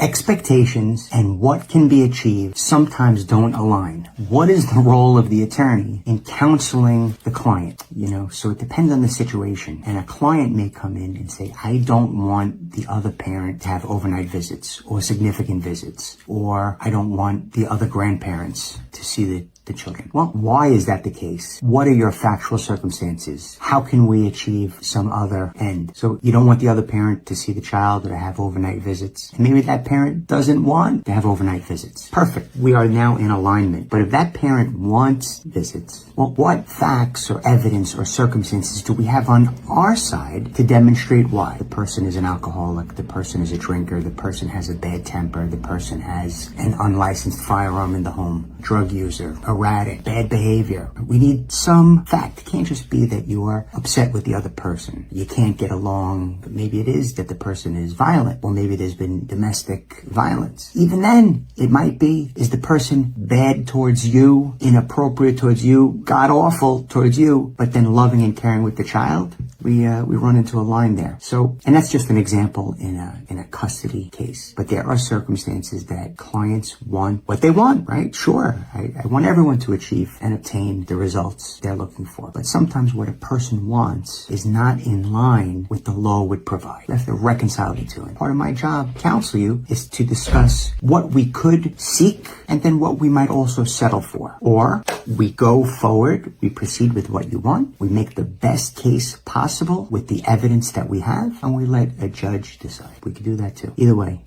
Expectations and what can be achieved sometimes don't align. What is the role of the attorney in counseling the client? So it depends on the situation. And a client may come in and say, I don't want the other parent to have overnight visits or significant visits, or I don't want the other grandparents to see the children. Well, why is that the case? What are your factual circumstances? How can we achieve some other end? So you don't want the other parent to see the child or to have overnight visits. And maybe that parent doesn't want to have overnight visits. Perfect. We are now in alignment. But if that parent wants visits, well, what facts or evidence or circumstances do we have on our side to demonstrate why? The person is an alcoholic, the person is a drinker, the person has a bad temper, the person has an unlicensed firearm in the home, drug user, erratic, bad behavior. We need some fact. It can't just be that you are upset with the other person. You can't get along, but maybe it is that the person is violent, or maybe there's been domestic violence. Even then, it might be, is the person bad towards you, inappropriate towards you, god-awful towards you, but then loving and caring with the child? We run into a line there. So, and that's just an example in a custody case. But there are circumstances that clients want what they want, right? Sure, I want everyone to achieve and obtain the results they're looking for. But sometimes what a person wants is not in line with the law would provide. You have to reconcile the two. And part of my job, counsel you, is to discuss what we could seek and then what we might also settle for. Or we go forward, we proceed with what you want, we make the best case possible with the evidence that we have, and we let a judge decide. We could do that too. Either way.